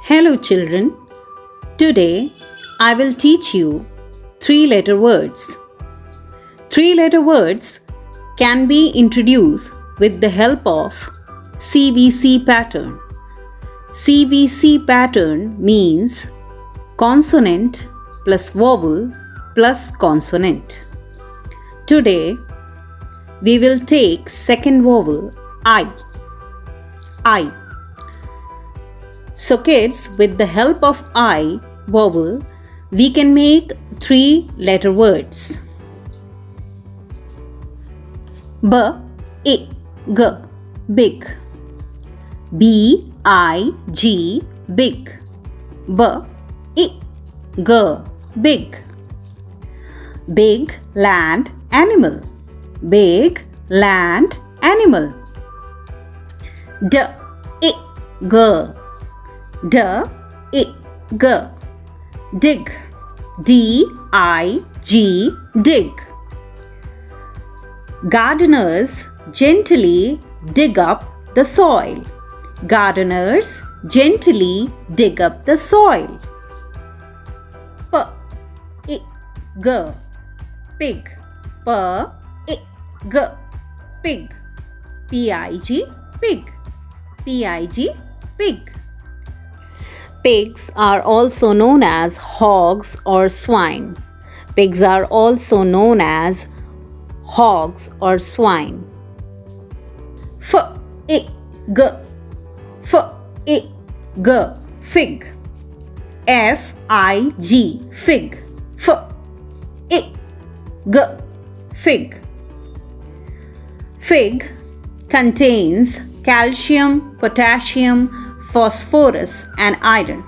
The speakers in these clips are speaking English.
Hello children, today I will teach you 3-letter words. 3-letter words can be introduced with the help of CVC pattern. CVC pattern means consonant plus vowel plus consonant. Today we will take second vowel I. So kids, with the help of I vowel, we can make 3-letter words. B-I-G, big. B-I-G, big. B-I-G, big. Big land animal. Big land animal. D-I-G, D-I-G, dig. D-I-G, dig. Gardeners gently dig up the soil. Gardeners gently dig up the soil. P-I-G, pig. P-I-G, pig. P-I-G, pig. P-I-G, pig. Pigs are also known as hogs or swine. Pigs are also known as hogs or swine. F-I-G, F-I-G, fig. F-I-G, fig. F-I-G, fig. Fig contains calcium, potassium, phosphorus and iron.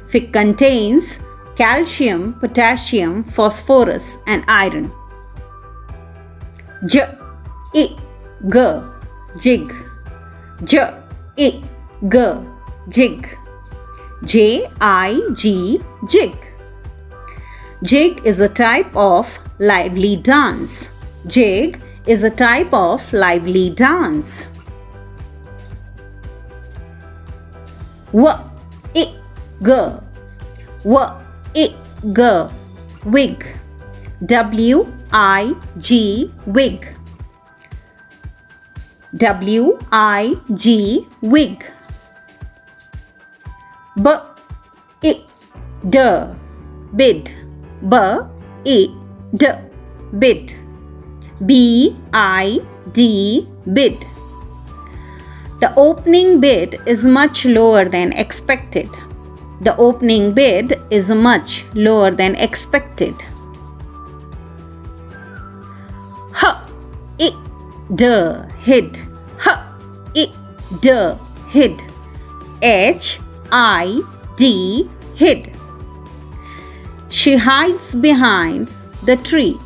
Fig contains calcium, potassium, phosphorus and iron. J-I-G, jig. J-I-G, jig. J-I-G, jig. Jig is a type of lively dance. Jig is a type of lively dance. W-I-G, W-I-G, wig. W-I-G, wig. W-I-G, wig. B-I-D, bid. B-I-D, bid. B-I-D, bid. The opening bid is much lower than expected. The opening bid is much lower than expected. H-I-D, hid. H-I-D, hid. H-I-D, hid. She hides behind the tree.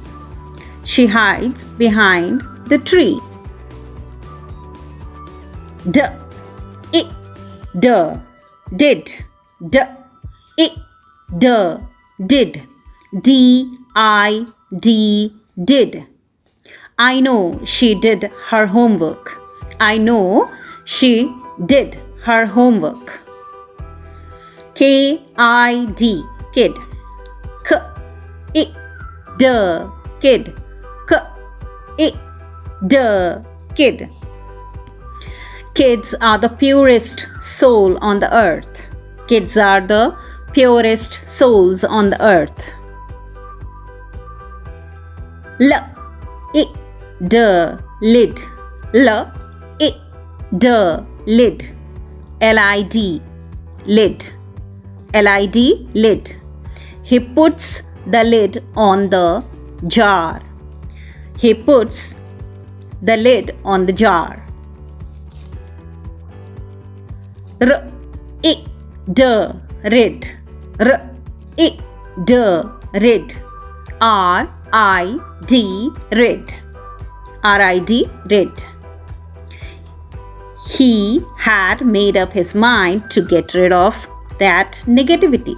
She hides behind the tree. D-I-D, did. D-I-D, did. D-I-D, did. I know she did her homework. I know she did her homework. K-I-D, kid. K-I-D, kid. K-I-D, kid. Kids are the purest soul on the earth. Kids are the purest souls on the earth. L-I-D, lid. L-I-D, lid. L-I-D, lid. L-I-D, lid. He puts the lid on the jar. He puts the lid on the jar. R-I-D, rid. R-I-D, rid. R-I-D, rid. R-I-D, rid. He had made up his mind to get rid of that negativity.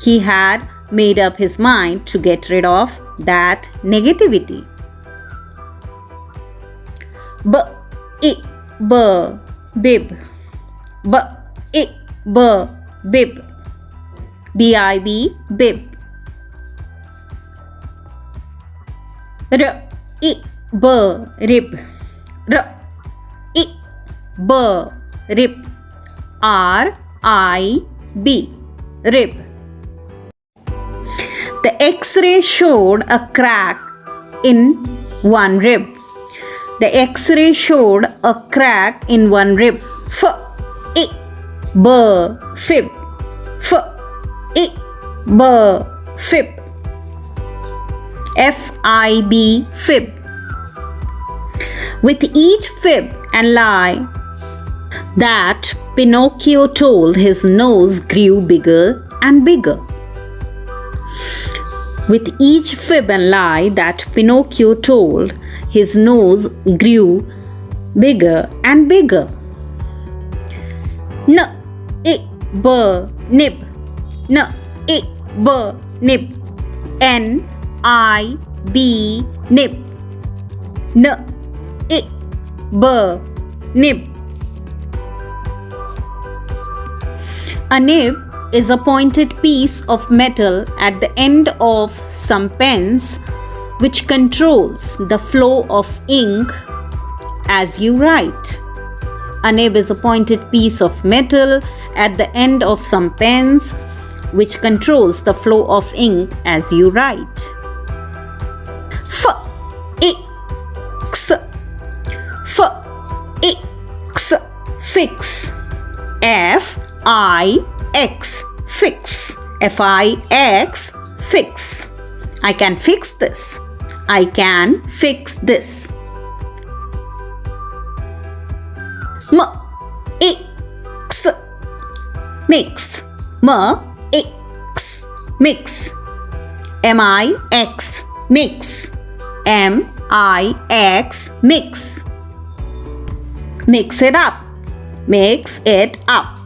He had made up his mind to get rid of that negativity. B-I-B, bib. B-I-B, bib. B-I-B, bib. R-I-B, rib. R-I-B, rib. R-I-B, rib. The X-ray showed a crack in one rib. The X-ray showed a crack in one rib. F-I-B, fib. F-I-B, fib. F-I-B, fib. With each fib and lie that Pinocchio told, his nose grew bigger and bigger. With each fib and lie that Pinocchio told, his nose grew bigger and bigger. N-I-B, nib. N-I-B, nib. N-I-B, nib. N-I-B, nib. A nib is a pointed piece of metal at the end of some pens which controls the flow of ink as you write. A nib is a pointed piece of metal at the end of some pens which controls the flow of ink as you write. F-I-X, F-I-X, fix. F-I-X, fix. F-I-X, fix. I can fix this. I can fix this. M-I-X, mix. M-I-X, mix. M-I-X, mix. M-I-X, mix. Mix it up. Mix it up.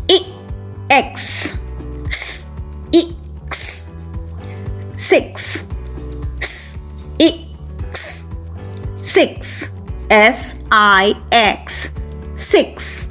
S-I-X, S-I-X, six. S-I-X, six. S-I-X, six.